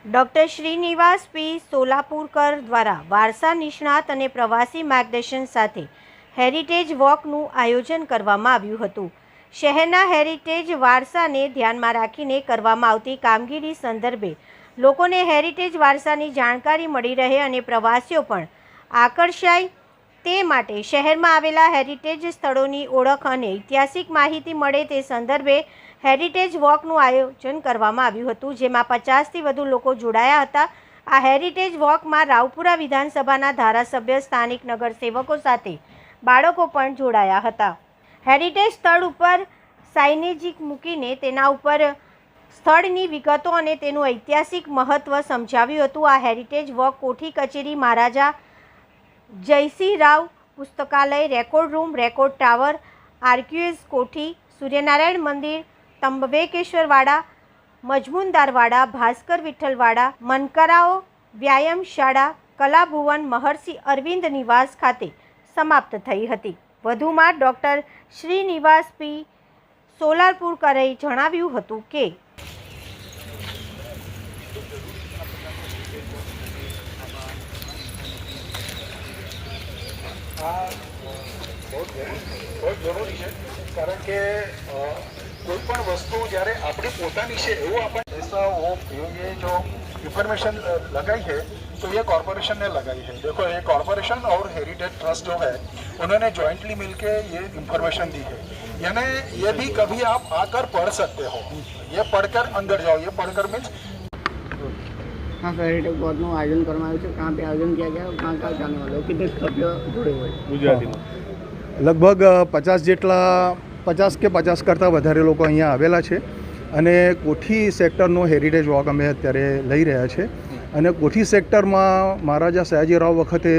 Doctor Srinivasa પી સોલાપુરકર દ્વારા વારસા નિષ્ણાત અને પ્રવાસી માર્ગદર્શન સાથે હેરિટેજ વોકનું આયોજન કરવામાં આવ્યું હતું. શહેરના હેરિટેજ વારસાને ધ્યાનમાં રાખીને કરવામાં આવતી કામગીરી સંદર્ભે લોકોને હેરિટેજ વારસાની જાણકારી મળી રહે અને પ્રવાસીઓ પણ આકર્ષાય તે માટે શહેરમાં આવેલા હેરિટેજ સ્થળોની ઓળખ અને ઐતિહાસિક માહિતી મળે તે સંદર્ભે હેરિટેજ વોકનું આયોજન કરવામાં આવ્યું હતું, જેમાં 50થી વધુ લોકો જોડાયા હતા. આ હેરિટેજ વોકમાં રાવપુરા વિધાનસભાના ધારાસભ્ય, સ્થાનિક નગરસેવકો સાથે બાળકો પણ જોડાયા હતા. હેરિટેજ સ્થળ ઉપર સાઇનેજ મૂકીને તેના ઉપર સ્થળની વિગતો અને તેનું ઐતિહાસિક મહત્ત્વ સમજાવ્યું હતું. આ હેરિટેજ વોક કોઠી કચેરી, મહારાજા જયસિંહ રાવ પુસ્તકાલય, રેકોર્ડ રૂમ, રેકોર્ડ ટાવર, આર્ક્યુએસ કોઠી, સૂર્યનારાયણ મંદિર, ત્રંબકેશ્વરવાડા, મજમુનદારવાડા, ભાસ્કર વિઠ્ઠલવાડા, મનકરાઓ વ્યાયામશાળા, કલાભુવન, મહર્ષિ અરવિંદ નિવાસ ખાતે સમાપ્ત થઈ હતી. વધુમાં ડૉક્ટર શ્રીનિવાસ પી સોલાપુરકરે જણાવ્યું હતું કે बहुत जरूरी है, कारण के कोई पण वस्तु જ્યારે આપણી પોતાની છે એવું આપણે ऐसा वो ये जो इंफॉर्मेशन लगाई है तो ये कॉरपोरेशन ने लगाई है. देखो ये कॉरपोरेशन और हेरिटेज ट्रस्ट जो है उन्होंने जॉइंटली मिलके ये इंफॉर्मेशन दी है. यानी ये भी कभी आप आकर पढ़ सकते हो. ये पढ़कर अंदर जाओ. ये पढ़कर मीन्स हाँ सर, हेरिटेज वॉकનું आयोजन કરવામાં આવ્યું છે. कहाँ पे आयोजन किया गया और कहाँ कहाँ जाने वाले हो, कितने सभ्य जुड़े हुए ગુજરાતીમાં લગભગ 50 જેટલા 50 કે 50 કરતાં વધારે લોકો અહીંયા આવેલા છે અને કોઠી સેક્ટરનો હેરિટેજ વોક અમે અત્યારે લઈ રહ્યા છે. અને કોઠી સેક્ટરમાં મહારાજા સયાજીરાવ વખતે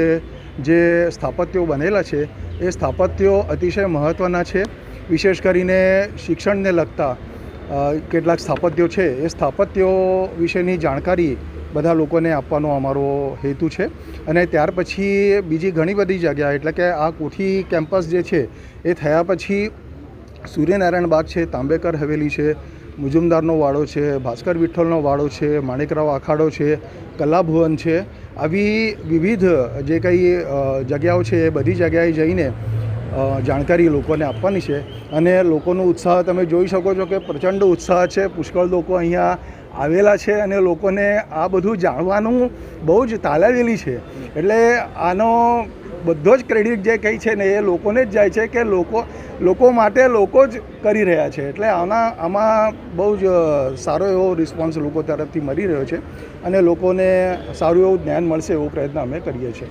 જે સ્થાપત્યો બનેલા છે એ સ્થાપત્યો અતિશય મહત્ત્વના છે. વિશેષ કરીને શિક્ષણને લગતા કેટલાક સ્થાપત્યો છે એ સ્થાપત્યો વિશેની જાણકારી બધા લોકોને આપવાનો અમારો હેતુ છે. અને ત્યાર પછી બીજી ઘણી બધી જગ્યા, એટલે કે આ કોઠી કેમ્પસ જે છે એ થયા પછી સૂર્યનારાયણ બાગ છે, તાંબેકર હવેલી છે, મુજુમદારનો વાડો છે, ભાસ્કર વિઠ્ઠલનો વાડો છે, માણેકરાવ અખાડો છે, કલાભુવન છે. આવી વિવિધ જે કંઈ જગ્યાઓ છે એ બધી જગ્યાએ જઈને જાણકારી લોકોને આપવાની છે. અને લોકોનો ઉત્સાહ તમે જોઈ શકો છો કે પ્રચંડ ઉત્સાહ છે. પુષ્કળ લોકો અહીંયા આવેલા છે અને લોકોને આ બધું જાણવાનું બહુ જ તાલાવેલી છે. એટલે આનો બધો જ ક્રેડિટ જે કંઈ છે ને એ લોકોને જ જાય છે કે લોકો માટે લોકો જ કરી રહ્યા છે. એટલે આમાં બહુ જ સારો એવો રિસ્પોન્સ લોકો તરફથી મળી રહ્યો છે અને લોકોને સારું એવું જ્ઞાન મળશે એવો પ્રયત્ન અમે કરીએ છીએ.